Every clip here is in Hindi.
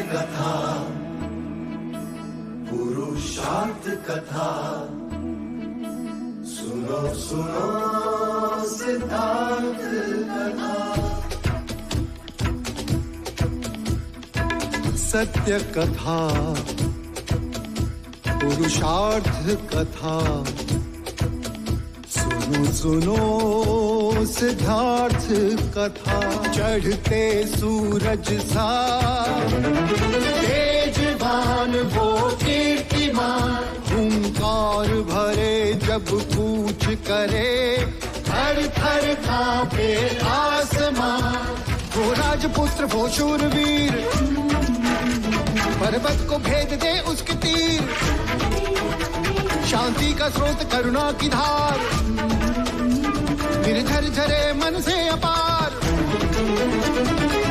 कथा, पुरुषार्थ कथा, सुनो सुनो सिद्धार्थ कथा। सत्य कथा, पुरुषार्थ कथा, सुनो सुनो सिद्धार्थ कथा। चढ़ते सूरज सा तेजवान वो कीर्तिमान, हुंकार भरे जब कूच करे, थर थर कांपे आसमान। वो राजपुत्र वो शूरवीर, पर्वत को भेद दे उसके तीर, शांति का स्रोत करुणा की धार, निर्झर झरे मन से अपार।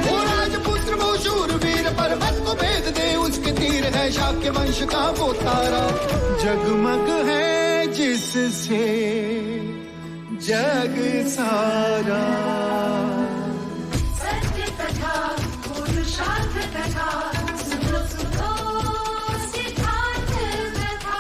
वो राजपुत्र वो शूरवीर, पर्वत को भेद दे उसके तीर, है शाक्य वंश का वो तारा, जगमग है जिससे जग सारा। सत्य कथा, पुरुषार्थ कथा, सुनो सुनो सिद्धार्थ कथा।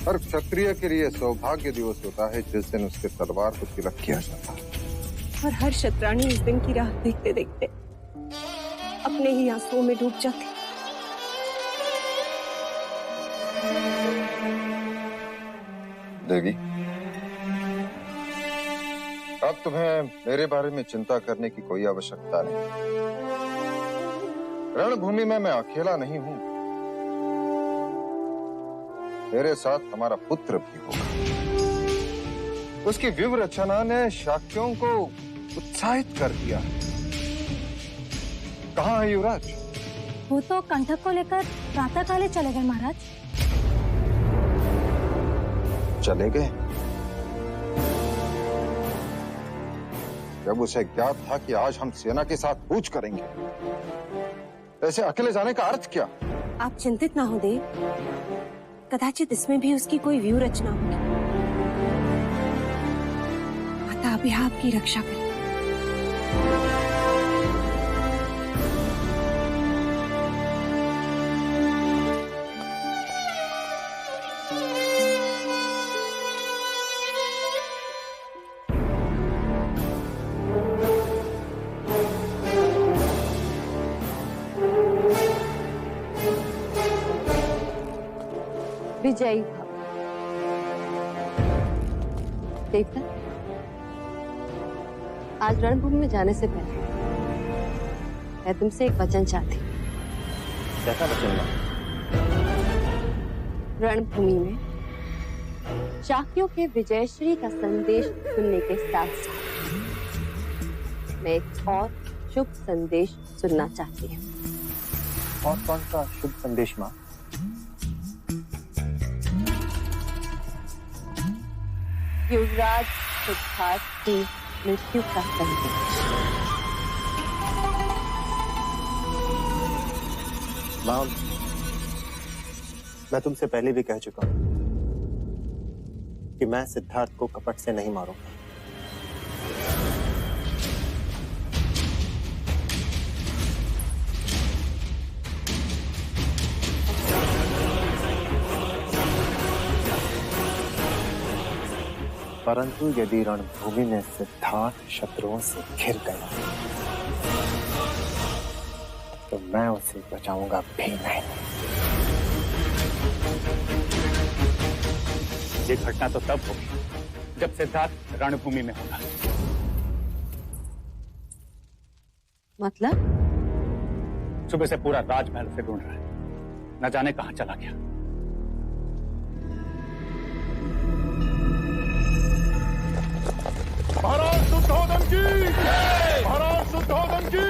हर क्षत्रिय के लिए सौभाग्य दिवस होता है जिस दिन उसके तलवार को तिलक किया जाता है। और हर शतरानी इस दिन की राह देखते देखते अपने ही आंसुओं में डूब जाती। देवी, अब तुम्हें मेरे बारे में चिंता करने की कोई आवश्यकता नहीं। रणभूमि में मैं अकेला नहीं हूं, मेरे साथ हमारा पुत्र भी होगा। उसकी व्यूह रचना ने शाक्यों को उत्साहित कर दिया। कहाँ है युवराज? वो तो कंठक को लेकर प्रातः काले चले गए महाराज। चले गए? जब उसे ज्ञात था कि आज हम सेना के साथ कूच करेंगे, ऐसे अकेले जाने का अर्थ क्या? आप चिंतित ना हो देव, कदाचित इसमें भी उसकी कोई व्यू रचना होगी। माता अभी आपकी रक्षा करे। विजयी भव। देवता, आज रणभूमि में जाने से पहले मैं तुमसे एक वचन चाहती हूँ। कैसा वचन? रणभूमि में शाक्यों के विजयश्री का संदेश सुनने के साथ साथ मैं एक और शुभ संदेश सुनना चाहती हूँ। और कौन सा शुभ संदेश माँ? युवराज सिद्धार्थ की मृत्यु का संदेश। माँ, मैं तुमसे पहले भी कह चुका हूं कि मैं सिद्धार्थ को कपट से नहीं मारूंगा। परंतु यदि रणभूमि में सिद्धार्थ शत्रुओं से घिर गया तो मैं उसे बचाऊंगा भी नहीं। ये घटना तो तब होगी जब सिद्धार्थ रणभूमि में होगा। मतलब? सुबह से पूरा राजमहल से ढूंढ रहा है, न जाने कहां चला गया। महाराज शुद्धोधन की! महाराज शुद्धोधन की!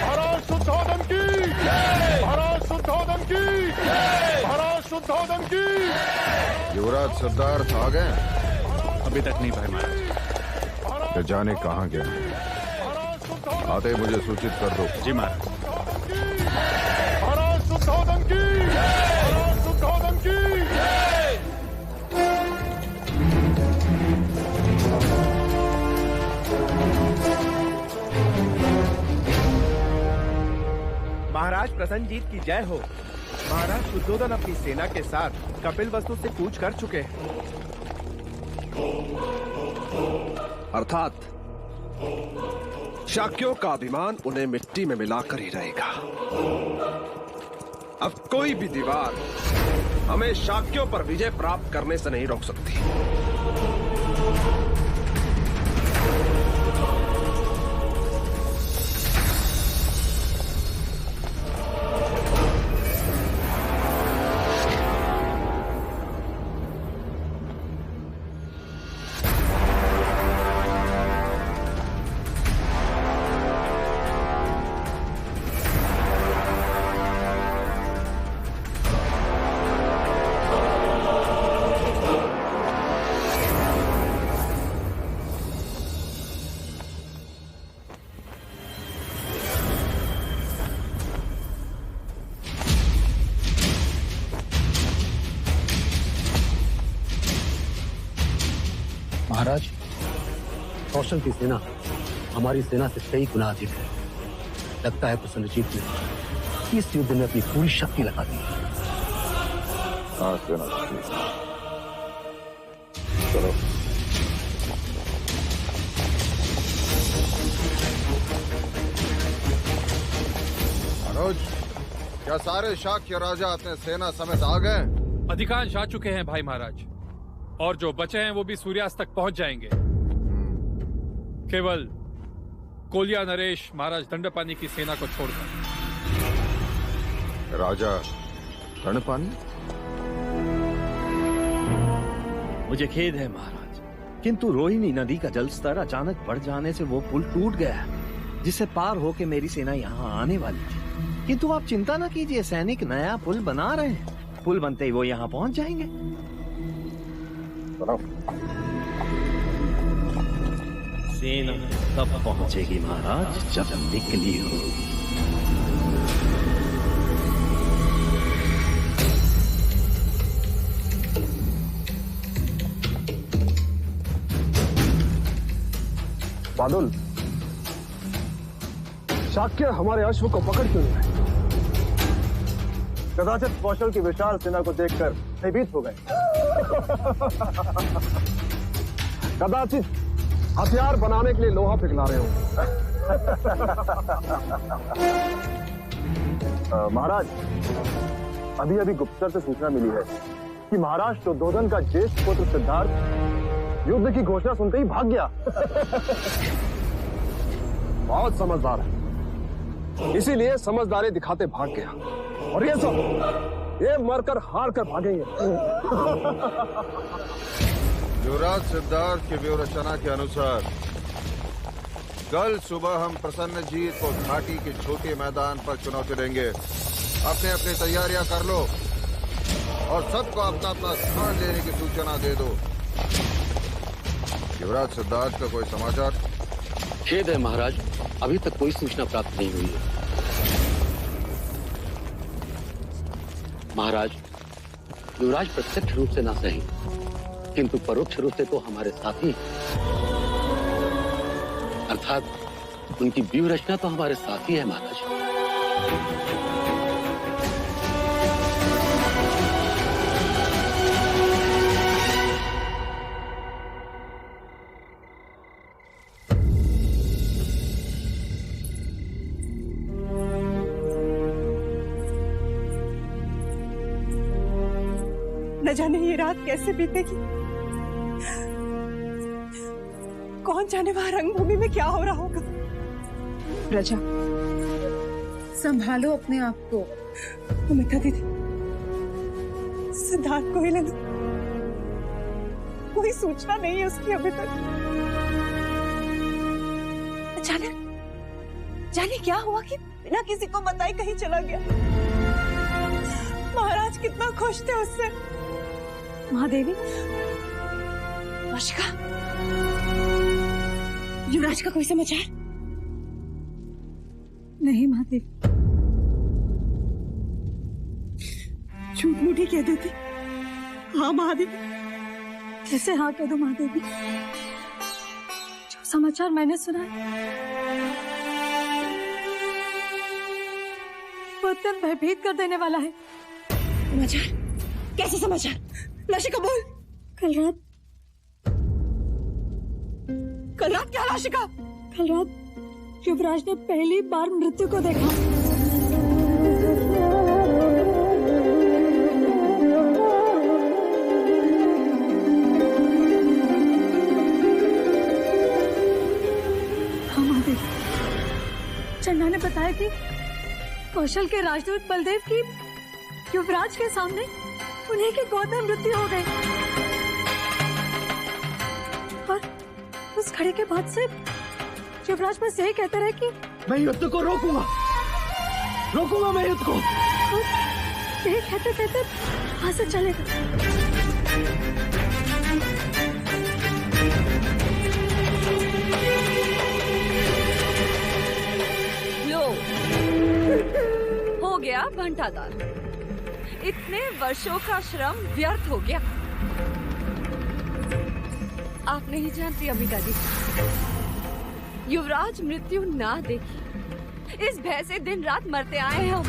महाराज शुद्धोधन युवराज सिद्धार्थ आ गए? अभी तक नहीं भाई महाराज। ये जाने कहाँ गए? आते ही मुझे सूचित कर दो। जी महाराज। महाराज प्रसन्नजीत की जय हो। महाराज शुद्धोधन अपनी सेना के साथ कपिल वस्तु से कूच कर चुके हैं। अर्थात शाक्यों का अभिमान उन्हें मिट्टी में मिलाकर ही रहेगा। अब कोई भी दीवार हमें शाक्यों पर विजय प्राप्त करने से नहीं रोक सकती। महाराज, कौशल की सेना हमारी सेना से कई गुना अधिक है। लगता है प्रसन्नजीत ने इस युद्ध में अपनी पूरी शक्ति लगा दी। हाँ सेना, चलो। मनोज, क्या सारे शाक्य राजा अपने सेना समेत आ गए? अधिकांश आ चुके हैं भाई महाराज, और जो बचे हैं वो भी सूर्यास्त तक पहुंच जाएंगे। केवल कोलिया नरेश महाराज दंडपानी की सेना को छोड़कर। राजा दंडपानी? मुझे खेद है महाराज, किंतु रोहिणी नदी का जलस्तर अचानक बढ़ जाने से वो पुल टूट गया, जिससे पार होके मेरी सेना यहाँ आने वाली थी। किंतु आप चिंता न कीजिए, सैनिक नया पुल बना रहे हैं। पुल बनते ही वो यहाँ पहुंच जाएंगे। सेना तब पहुंचेगी महाराज जब निकली हो। बादल, शाक्य हमारे अश्व को पकड़ क्यों रहे? कदाचित कौशल की विशाल सेना को देखकर भयभीत हो गए। कदाचित हथियार बनाने के लिए लोहा पिघला रहे हो। महाराज, अभी अभी गुप्तचर से सूचना मिली है कि महाराज शुद्धोधन का ज्येष्ठ पुत्र सिद्धार्थ युद्ध की घोषणा सुनते ही भाग गया। बहुत समझदार है, इसीलिए समझदारी दिखाते भाग गया। और ये सब ये मरकर हार कर भागेंगे। युवराज सिद्धार्थ की व्यूह रचना के अनुसार कल सुबह हम प्रसन्नजीत को घाटी के छोटे मैदान पर चुनौती देंगे। अपने अपनी तैयारियां कर लो और सबको अपना अपना स्थान लेने की सूचना दे दो। युवराज सिद्धार्थ का कोई समाचार? खेद है महाराज, अभी तक कोई सूचना प्राप्त नहीं हुई है। महाराज, युवराज प्रत्यक्ष रूप से ना सही, किंतु परोक्ष रूप से तो हमारे साथी, अर्थात उनकी व्यूह रचना तो हमारे साथी है महाराज। न जाने ये रात कैसे बीतेगी, कौन जाने वहां रंगभूमि में क्या हो रहा होगा। प्रजा, संभालो अपने आप को। अमिता दीदी, सिद्धार्थ को ही ले लो, कोई सूचना नहीं है उसकी अभी तक। जाने क्या हुआ कि बिना किसी को बताए कहीं चला गया। महाराज कितना खुश थे उससे, महादेवी, राशिका, युवराज का कोई समाचार? नहीं महादेवी, झूठ मूठी कह देती। हाँ महादेवी, कैसे हाँ कह दो महादेवी? जो समाचार मैंने सुना है वो अत्यंत भयभीत कर देने वाला है। समाचार? कैसे समाचार? लाशिका बोल। कल रात क्या लाशिका? कल रात युवराज ने पहली बार मृत्यु को देखा। चन्ना ने बताया कि कौशल के राजदूत बलदेव की युवराज के सामने उन्हीं की गोद में मृत्यु हो गई और उस घड़ी के बाद से युवराज बस यही कहते रहे कि मैं युद्ध को रोकूंगा मैं युद्ध को। यही कहते कहते वहां से चले गए। हो गया घंटादार, इतने वर्षों का श्रम व्यर्थ हो गया। आप नहीं जानती अम्बिका जी, युवराज मृत्यु ना देखी इस भय से दिन रात मरते आए हैं हम।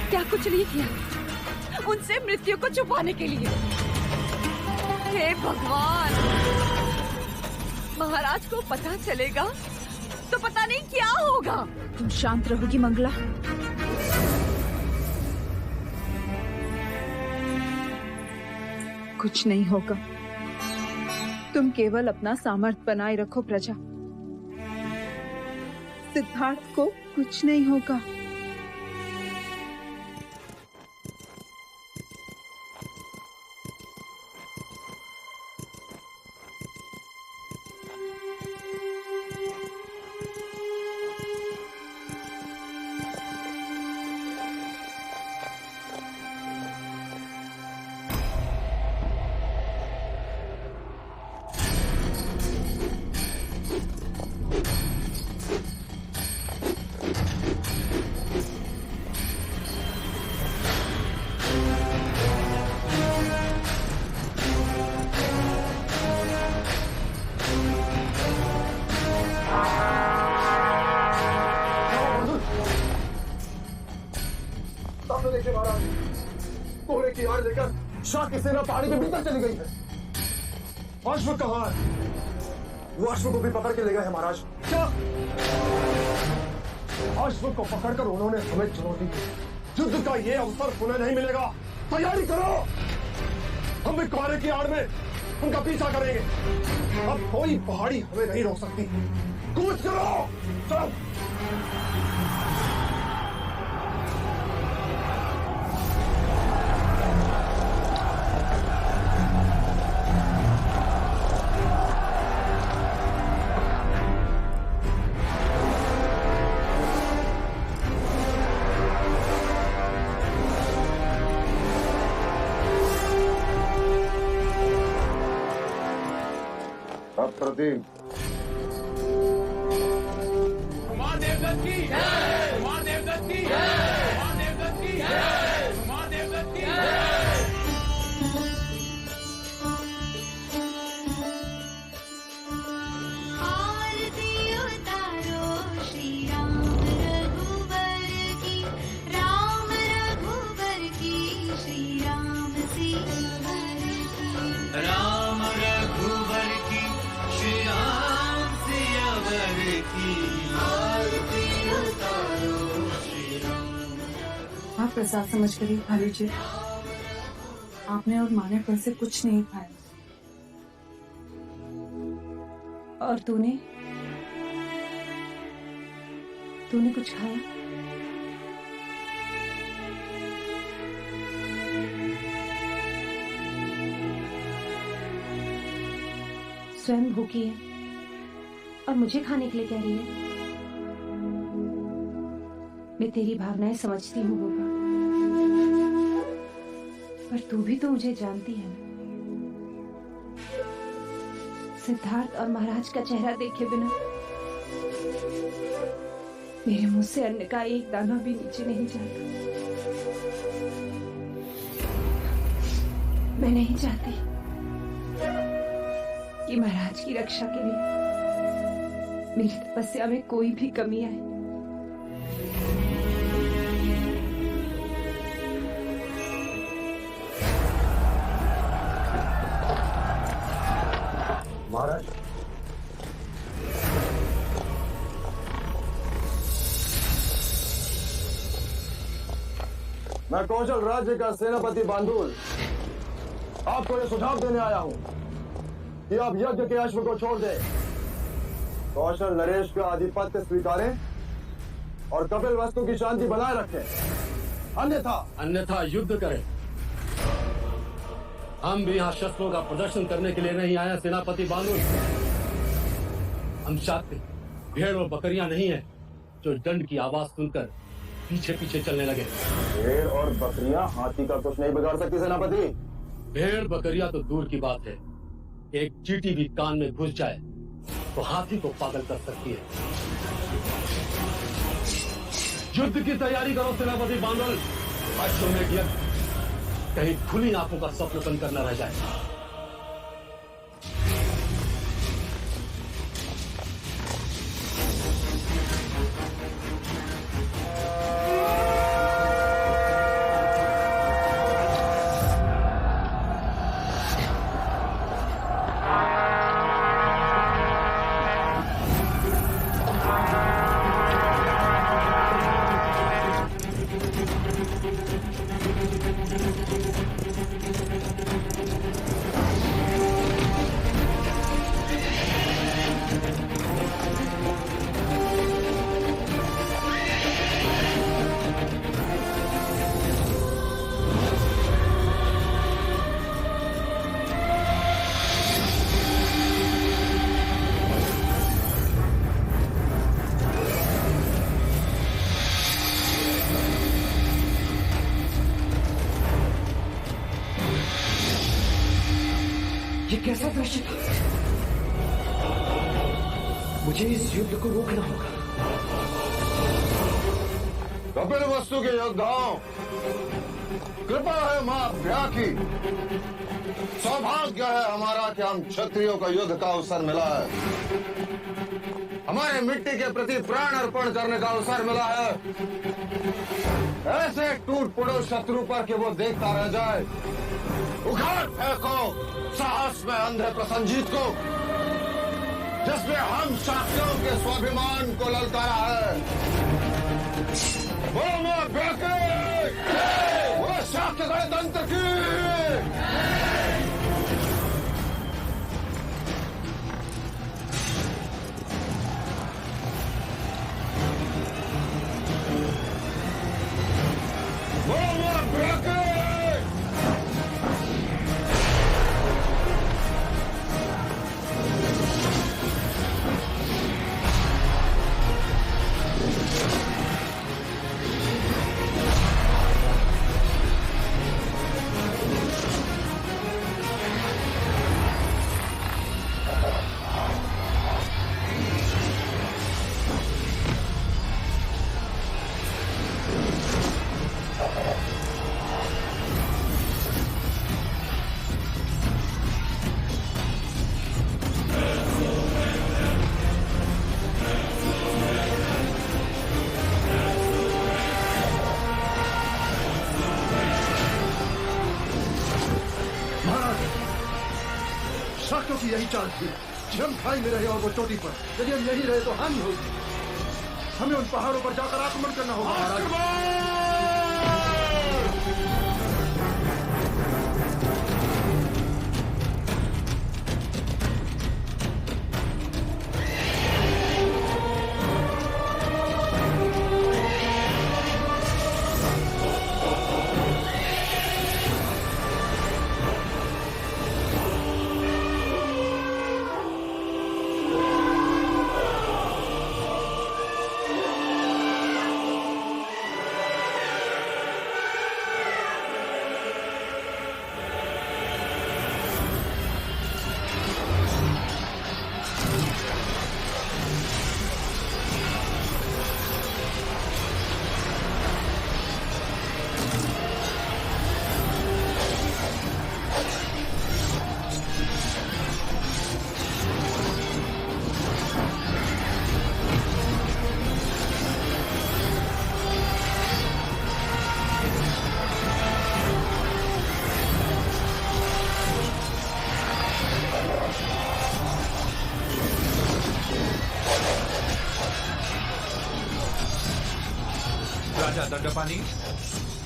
क्या कुछ नहीं किया उनसे मृत्यु को छुपाने के लिए। हे भगवान, महाराज को पता चलेगा तो पता नहीं क्या होगा। तुम शांत रहोगी मंगला? कुछ नहीं होगा, तुम केवल अपना सामर्थ्य बनाए रखो प्रजा। सिद्धार्थ को कुछ नहीं होगा। देखिए महाराज, कोहरे की आड़ लेकर शाह की सेना पहाड़ी के भीतर चली गई है। अश्व कहाँ है? वो अश्व को भी पकड़ के ले गए हैं महाराज। क्या? अश्व को पकड़कर उन्होंने हमें चुनौती दी। युद्ध का ये अवसर पुनः नहीं मिलेगा, तैयारी करो। हम भी कोहरे की आड़ में उनका पीछा करेंगे। अब कोई पहाड़ी हमें नहीं रोक सकती। कूच करो, चलो। अप्रतिम। कुमार देवदत्त की जय, कुमार देवदत्त की जय, कुमार देवदत्त की जय, कुमार देवदत्त की जय। आरती उतारो श्री राम रघुवर की, राम रघुवर की, श्री राम सियावर की, राम रघुवर की, श्री राम सियावर की। आरती उतारो श्री राम। आप प्रसाद समझ कर ही खा लीजिए। आपने और माँ ने कल से कुछ नहीं खाया। और तूने कुछ खाया? स्वयं भूखी है और मुझे खाने के लिए कह रही है। मैं तेरी भावनाएं समझती हूँ गोपा, पर तू भी तो मुझे जानती है ना। सिद्धार्थ और महाराज का चेहरा देखे बिना मेरे मुंह से अन्न का एक दाना भी नीचे नहीं जाता। मैं नहीं चाहती कि महाराज की रक्षा के लिए मेरी तपस्या में कोई भी कमी आए। महाराज, मैं कौशल राज्य का सेनापति बांदुल आपको यह सुझाव देने आया हूं कि आप यज्ञ के अश्व को छोड़ दें, कौशल नरेश का आधिपत्य स्वीकारें और कपिल वस्तु की शांति बनाए रखें, अन्यथा युद्ध करें। हम भी यहाँ शस्त्रों का प्रदर्शन करने के लिए नहीं आए सेनापति बांदुल। हम चाहते भेड़ और बकरियां नहीं है जो दंड की आवाज सुनकर पीछे पीछे चलने लगे। भेड़ और बकरियां हाथी का कुछ नहीं बिगाड़ सकती सेनापति। भेड़ बकरियां तो दूर की बात है, एक चींटी भी कान में घुस जाए तो हाथी को पागल कर सकती है। युद्ध की तैयारी करो सेनापति बांदुल। अश्वमेध यज्ञ कहीं खुली आंखों का स्वप्न बनकर न रह जाए। कैसा दृश्य था? मुझे इस युद्ध को रोकना होगा। कपिल वस्तु के योद्धाओं, कृपा है मां भ्या की। सौभाग्य है हमारा कि हम क्षत्रियों का युद्ध का अवसर मिला है। हमारे मिट्टी के प्रति प्राण अर्पण करने का अवसर मिला है। ऐसे टूट पड़ो शत्रु पर कि वो देखता रह जाए। उखाड़ फेंको साहस में अंधे प्रसंजीत को, जिसमें हम शाक्यों के स्वाभिमान को ललकारा है। वो शाक्य गणतंत्र की। यही चाल थी कि हम खाई में रहे और वो चोटी पर। यदि हम यही रहे तो हानि होगी। हमें उन पहाड़ों पर जाकर आक्रमण करना होगा। दंडपानी,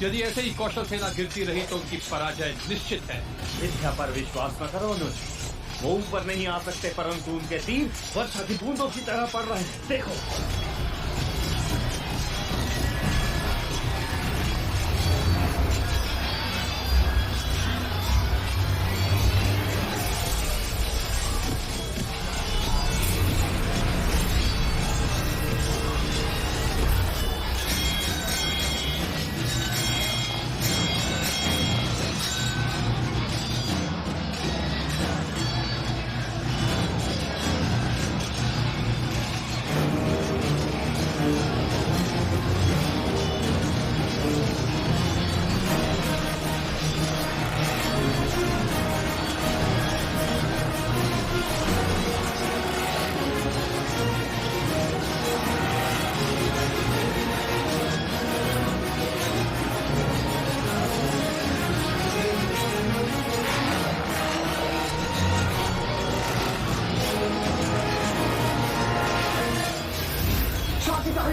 यदि ऐसे ही कौशल सेना गिरती रही तो उनकी पराजय निश्चित है। मिथ्या पर विश्वास न करो अनुज। वो ऊपर नहीं आ सकते, परंतु उनके तीर वर्षा की बूंदों की तरह पड़ रहे हैं। देखो।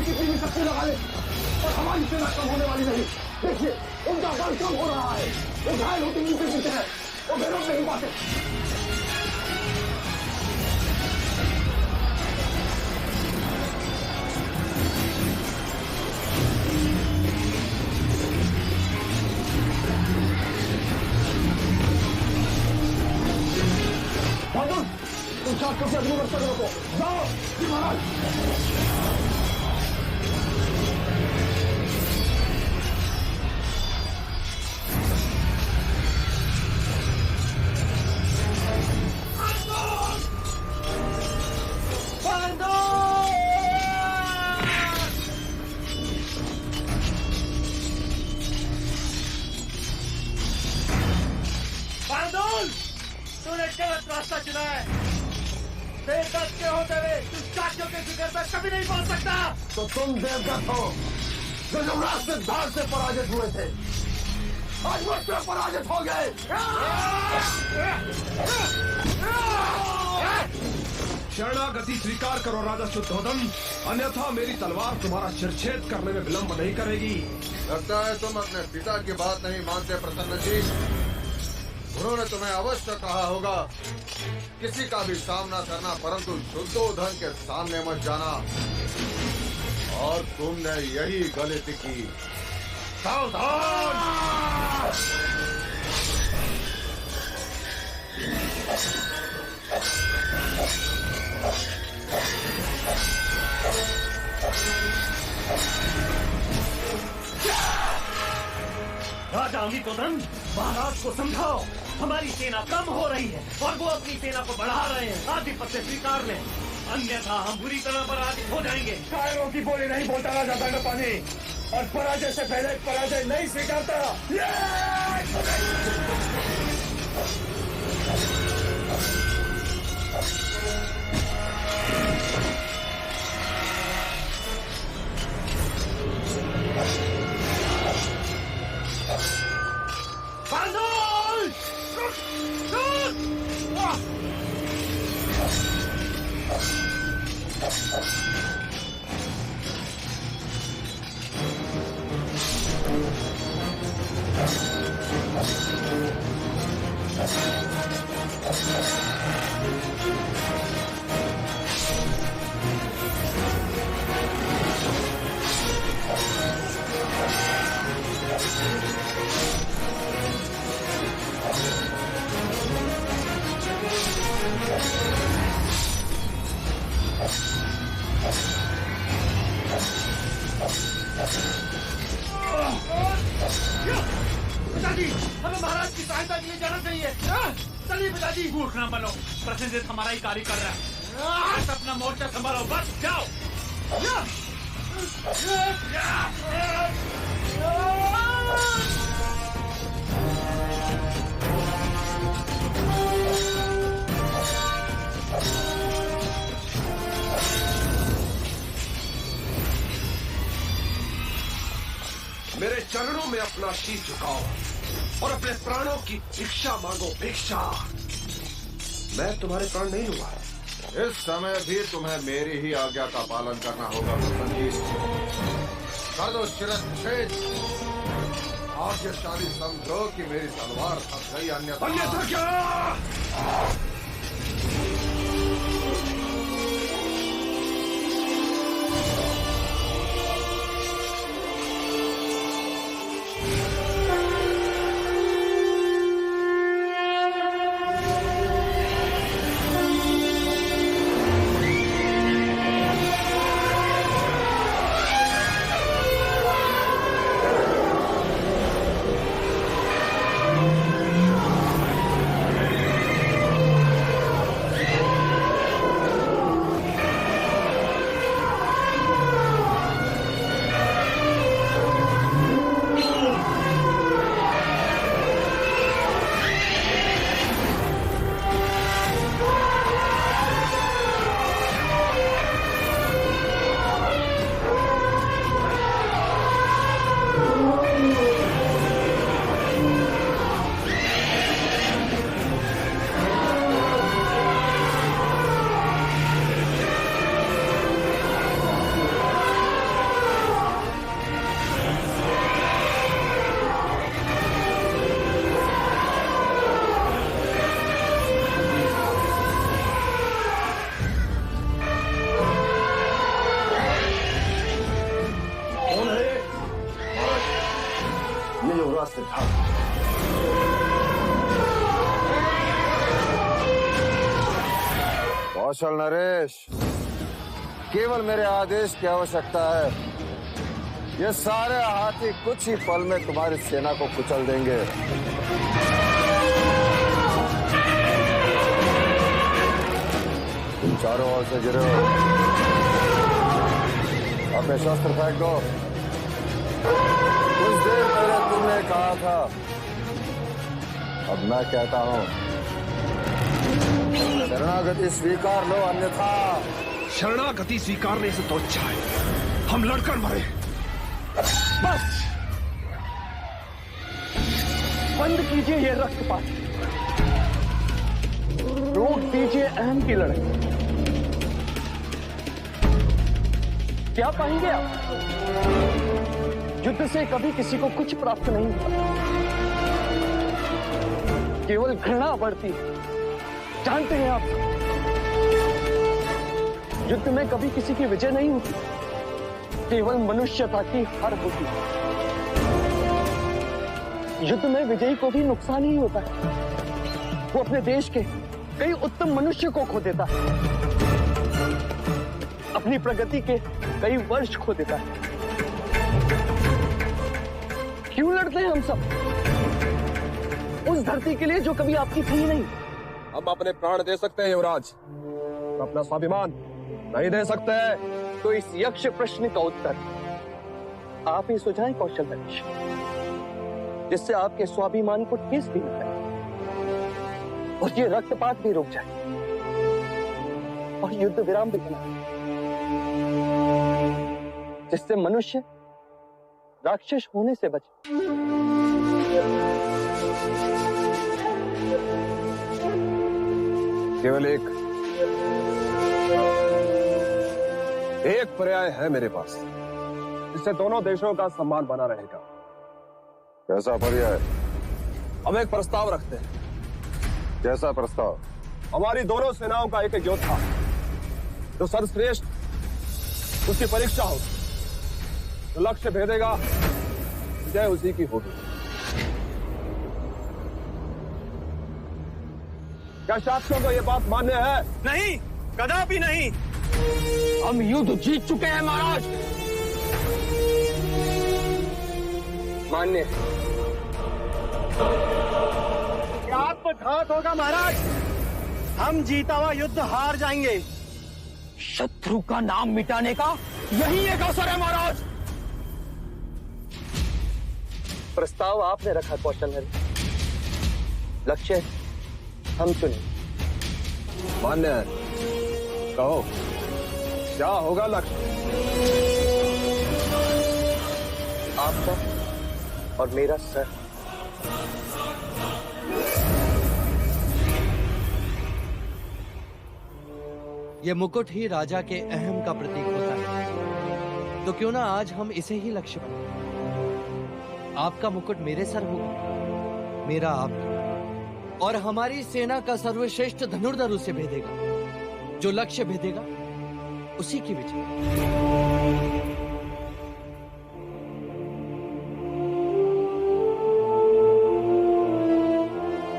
किसी भी शक्ति लगा ले और हमारी सेना कम होने वाली नहीं। देखिए उनका बल कम हो रहा है, वो घायल होते नीचे गिरते हैं, वो बेरोक नहीं पाते। तुम शास्त्रों से अग्नि वर्षा करो, जाओ जी महाराज। तूने गलत रास्ता चुना है। देवदत्त के होते हुए तू शाक्यों के शिखर पर कभी नहीं पहुंच सकता। तो तुम देवदत्त हो जो युवराज सिद्धार्थ से पराजित हुए थे, आज मुझसे पराजित हो गए। शरणागति स्वीकार करो राजा शुद्धोधन, अन्यथा मेरी तलवार तुम्हारा शिरछेद करने में विलंब नहीं करेगी। लगता है तुम अपने पिता की बात नहीं मानते प्रसन्न जी। उन्होंने तुम्हें अवश्य कहा होगा किसी का भी सामना करना, परंतु शुद्धोधन के सामने मत जाना, और तुमने यही गलती की। सावधान! राजा अमितोदन, महाराज को समझाओ, हमारी सेना कम हो रही है और वो अपनी सेना को बढ़ा रहे हैं। आधिपत्य स्वीकार लें, अन्यथा हम बुरी तरह पराजित हो जाएंगे। शायरों की बोली नहीं बोलता राजा दंडपानी, और पराजय से पहले पराजय नहीं स्वीकारता। पिताजी, हमें महाराज की सहायता के लिए जाना चाहिए। चलिए पिताजी। मूर्ख ना बनो, प्रसिद्ध हमारा ही कार्य कर रहा है। अपना मोर्चा संभालो, बस जाओ। मेरे चरणों में अपना शीश झुकाओ और अपने प्राणों की भिक्षा मांगो, भिक्षा। मैं तुम्हारे प्राण नहीं लूंगा। इस समय भी तुम्हें मेरी ही आज्ञा का पालन करना होगा प्रसन्न जी। कर दो शिरच्छेद। भाग्यशाली समझो कि मेरी तलवार फंस गई, अन्यथा क्या? कौशल नरेश, केवल मेरे आदेश की आवश्यकता है। ये सारे हाथी कुछ ही पल में तुम्हारी सेना को कुचल देंगे। तुम चारों ओर से गिरे हो, अपने शस्त्र फेंक दो। कुछ देर पहले तुमने कहा था, अब मैं कहता हूं, शरणागति स्वीकार लो, अन्यथा। शरणागति स्वीकारने से तो अच्छा है हम लड़कर मरे। बस बंद कीजिए ये रक्तपात, रोक दीजिए अहम की लड़ाई। क्या पाएंगे आप? युद्ध से कभी किसी को कुछ प्राप्त नहीं होता, केवल घृणा बढ़ती है। जानते हैं आप, युद्ध में कभी किसी की विजय नहीं होती, केवल मनुष्यता की हार होती है। युद्ध में विजयी को भी नुकसान ही होता है, वो अपने देश के कई उत्तम मनुष्य को खो देता है, अपनी प्रगति के कई वर्ष खो देता है। क्यों लड़ते हैं हम सब उस धरती के लिए जो कभी आपकी थी नहीं? हम अपने प्राण दे सकते हैं युवराज, अपना स्वाभिमान नहीं दे सकते। तो इस यक्ष प्रश्न का उत्तर आप ही सुझाएं कौशल नरेश, जिससे आपके स्वाभिमान को ठेस भी न लगे और ये रक्तपात भी रुक जाए और युद्ध विराम भी बना, जिससे मनुष्य राक्षस होने से बचे। केवल एक पर्याय है मेरे पास, जिससे दोनों देशों का सम्मान बना रहेगा। कैसा पर्याय? हम एक प्रस्ताव रखते हैं। कैसा प्रस्ताव? हमारी दोनों सेनाओं का एक योद्धा जो सर्वश्रेष्ठ, उसकी परीक्षा होगी, जो लक्ष्य भेदेगा विजय उसी की होगी। क्या शासकों को यह बात मान्य है? नहीं, कदापि नहीं। हम युद्ध जीत चुके हैं महाराज। मान्य। क्या आत्मघात होगा महाराज? हम जीता हुआ युद्ध हार जाएंगे। शत्रु का नाम मिटाने का यही एक अवसर है महाराज। प्रस्ताव आपने रखा कौशल नरेश, लक्ष्य हम चुने। मान्य है, कहो क्या होगा लक्ष्य? आपका और मेरा सर। यह मुकुट ही राजा के अहम का प्रतीक होता है। तो क्यों ना आज हम इसे ही लक्ष्य बनाएं। आपका मुकुट मेरे सर होगा, मेरा आपका, और हमारी सेना का सर्वश्रेष्ठ धनुर्धर उसे भेदेगा। जो लक्ष्य भेदेगा उसी की विजय।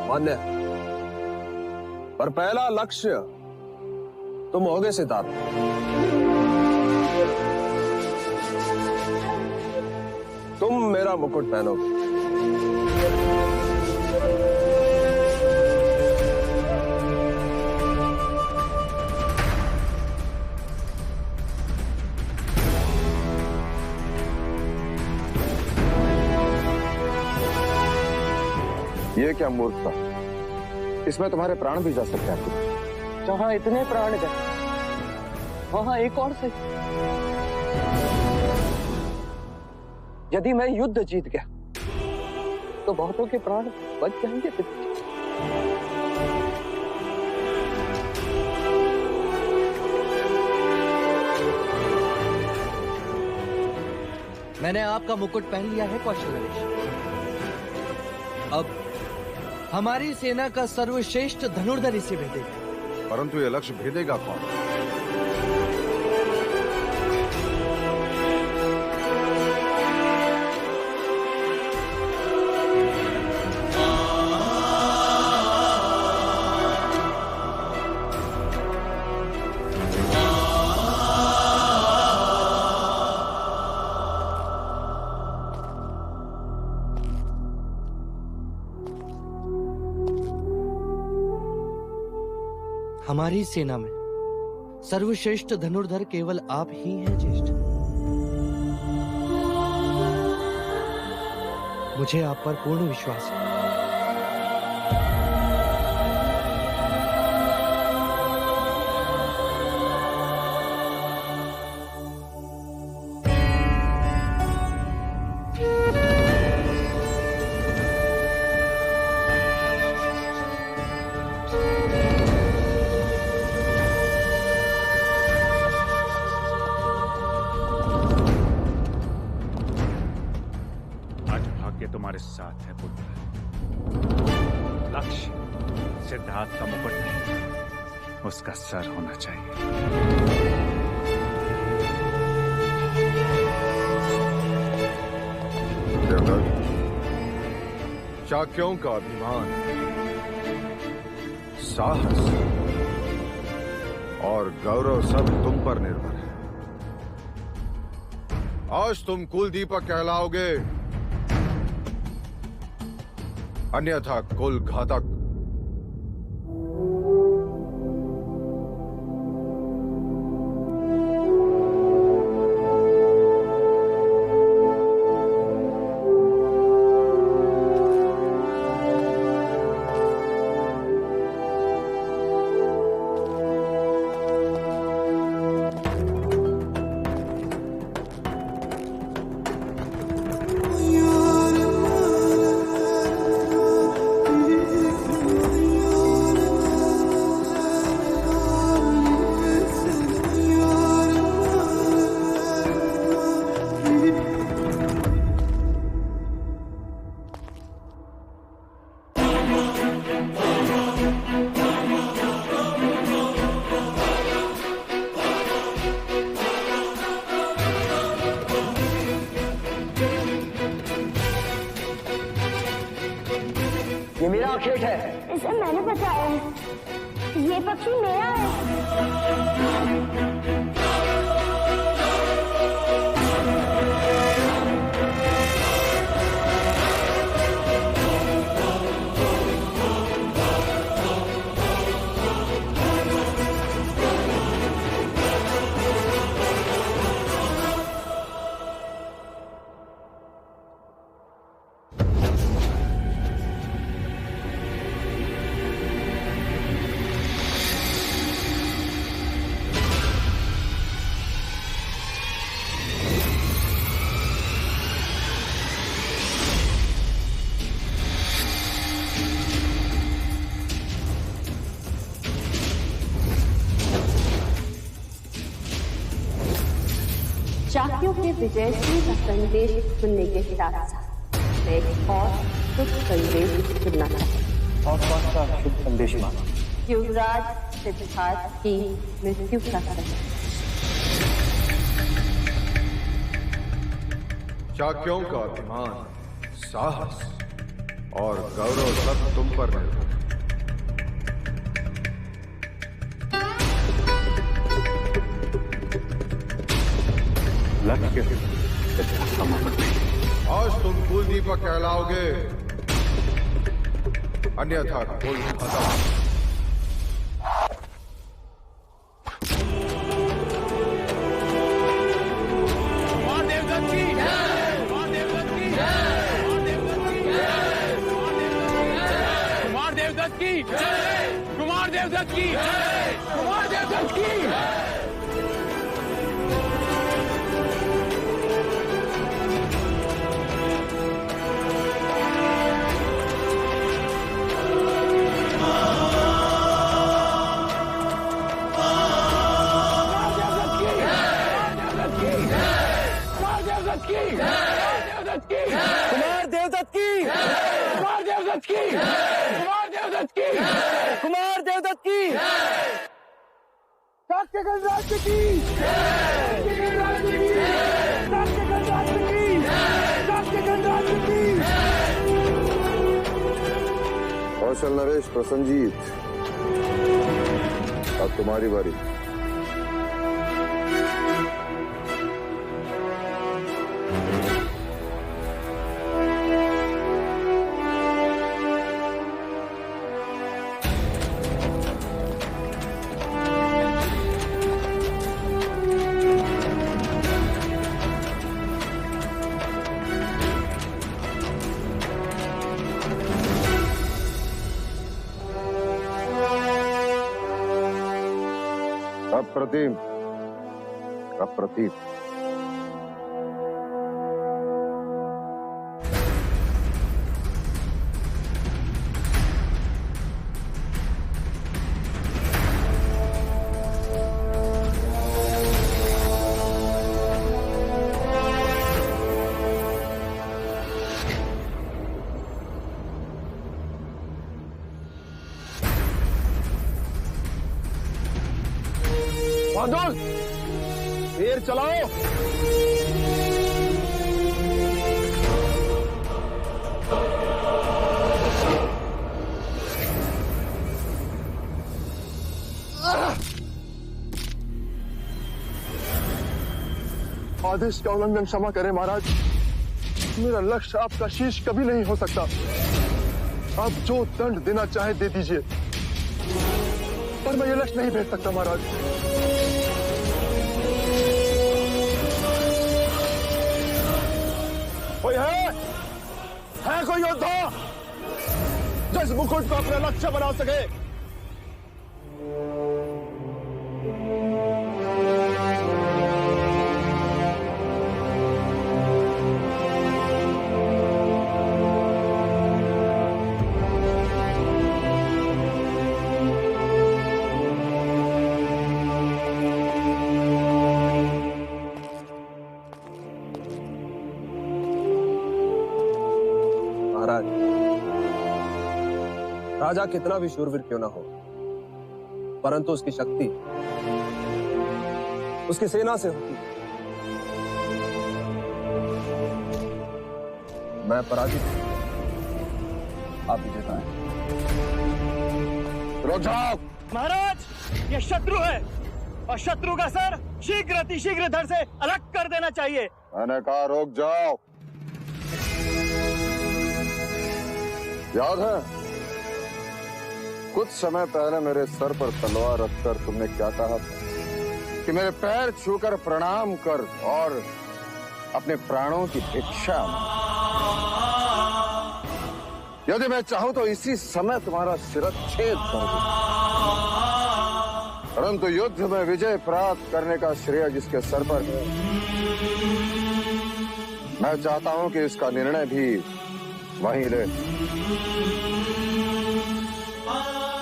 मान्य, पर पहला लक्ष्य तुम होगे सितारा। तुम मेरा मुकुट पहनोगे। ये क्या मूर्खता, इसमें तुम्हारे प्राण भी जा सकते हैं। जहां इतने प्राण गए वहां एक और सही। यदि मैं युद्ध जीत गया तो बहुतों के प्राण बच जाएंगे। मैंने आपका मुकुट पहन लिया है कौशल नरेश। अब हमारी सेना का सर्वश्रेष्ठ धनुर्धर इसे भेदेगा। परंतु ये लक्ष्य भेदेगा कौन? हमारी सेना में सर्वश्रेष्ठ धनुर्धर केवल आप ही हैं ज्येष्ठ। मुझे आप पर पूर्ण विश्वास है। तुम्हारे साथ है पुत्र। लक्ष्य सिद्धार्थ का मुकुट नहीं, उसका सर होना चाहिए। शाक्यों का अभिमान, साहस और गौरव सब तुम पर निर्भर है। आज तुम कुल दीपक कहलाओगे, अन्यथा कुल घातक। ये मेरा खेत है। इसे मैंने बचाया है। ये पक्षी मेरा है। के विजयश्री का संदेश सुनने के साथ साथ मैं एक और शुभ संदेश सुनना चाहती हूँ। और कौन सा शुभ संदेश माँ? युवराज सिद्धार्थ की मृत्यु का संदेश। शाक्यों का अभिमान, साहस और गौरव सब तुम पर निर्भर। लक्ष्य आज तुम कुल दीपक कहलाओगे, अन्यथा कुल खत्म। कुमार देवदत्त की जय, कुमार देवदत्त की। कुमार देवदत्त की, कुमार देवदत्त की, कुमार देवदत्त की, कुमार देवदत्त की, शाक्य गणराज्य की, शाक्य गणराज्य की, शाक्य गणराज्य की, शाक्य गणराज्य की। कौशल नरेश प्रसन्नजीत, अब तुम्हारी बारी। अप्रतिम, अप्रतिम। बहादुर, तीर चलाओ। आदेश का उल्लंघन क्षमा करें महाराज, मेरा लक्ष्य आपका शीश कभी नहीं हो सकता। आप जो दंड देना चाहे दे दीजिए, पर मैं ये लक्ष्य नहीं भेज सकता महाराज। कोई है कोई योद्धा जो इस मुकुट को अपना लक्ष्य बना सके? राजा कितना भी शूरवीर क्यों ना हो, परंतु उसकी शक्ति उसकी सेना से होती है। मैं पराजित, आप विजेता हैं। रुक जाओ महाराज, ये शत्रु है और शत्रु का सर शीघ्र अतिशीघ्र धड़ से अलग कर देना चाहिए। मैंने कहा रुक जाओ। याद है कुछ समय पहले मेरे सर पर तलवार रखकर तुमने क्या कहा था कि मेरे पैर छूकर प्रणाम कर और अपने प्राणों की भिक्षा मांग। यदि मैं चाहूं तो इसी समय तुम्हारा शिरच्छेद कर दूं, परंतु युद्ध में विजय प्राप्त करने का श्रेय जिसके सर पर है, मैं चाहता हूं कि इसका निर्णय भी वहीं ले।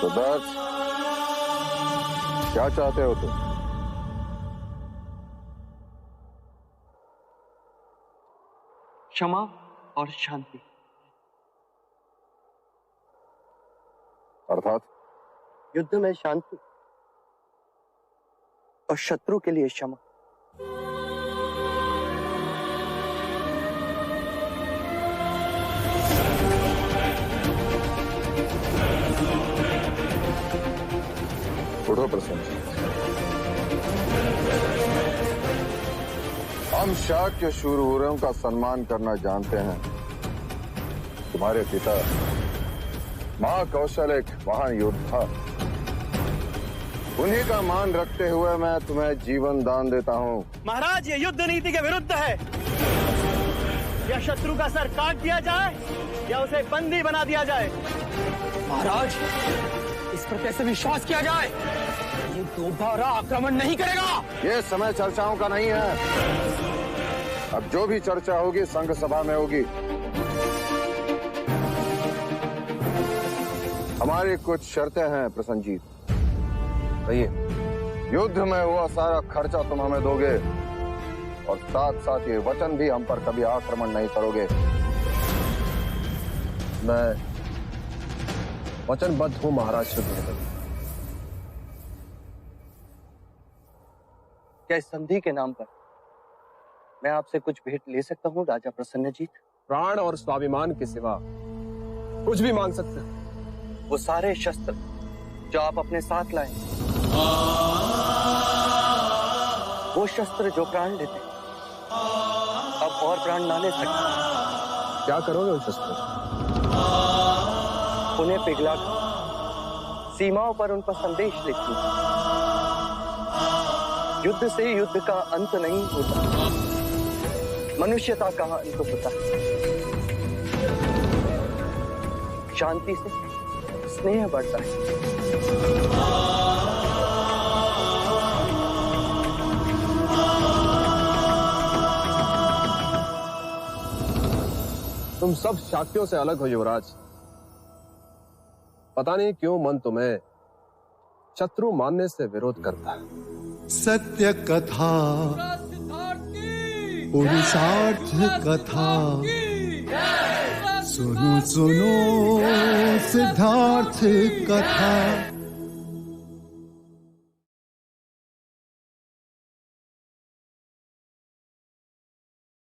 सिद्धार्थ, क्या चाहते हो तुम? क्षमा और शांति। अर्थात युद्ध में शांति और शत्रु के लिए क्षमा। उठो प्रसन्न। हम शाक्य शूरवीरों का सम्मान करना जानते हैं। तुम्हारे पिता महाकौशल एक महान योद्धा, उन्हीं का मान रखते हुए मैं तुम्हें जीवन दान देता हूँ। महाराज, ये युद्ध नीति के विरुद्ध है। या शत्रु का सर काट दिया जाए या उसे बंदी बना दिया जाए। महाराज, इस पर कैसे विश्वास किया जाए? ये दोबारा आक्रमण नहीं करेगा। ये समय चर्चाओं का नहीं है। अब जो भी चर्चा होगी संघ सभा में होगी। हमारी कुछ शर्तें हैं प्रसन्नजीत। कहिए। युद्ध में हुआ सारा खर्चा तुम हमें दोगे और साथ साथ ये वचन भी हम पर कभी आक्रमण नहीं करोगे। मैं वचनबद्ध हूं महाराज शुद्धोधन। क्या इस संधि के नाम पर मैं आपसे कुछ भेंट ले सकता हूं राजा प्रसन्नजीत? प्राण और स्वाभिमान के सिवा कुछ भी मांग सकते हैं। वो सारे शस्त्र जो आप अपने साथ लाए, वो शस्त्र जो प्राण लेते अब और प्राण ना ले सकते। क्या करोगे उन शस्त्रों? उन्हें पिघलाकर सीमाओं पर उन पर संदेश लिखूं। युद्ध से युद्ध का अंत नहीं होता, मनुष्यता का अंत होता है। शांति से स्नेह बढ़ता है। तुम सब शाक्यों से अलग हो युवराज। पता नहीं क्यों मन तुम्हें शत्रु मानने से विरोध करता है। सत्य कथा, पुरुषार्थ कथा, सुनो सुनो सिद्धार्थ कथा।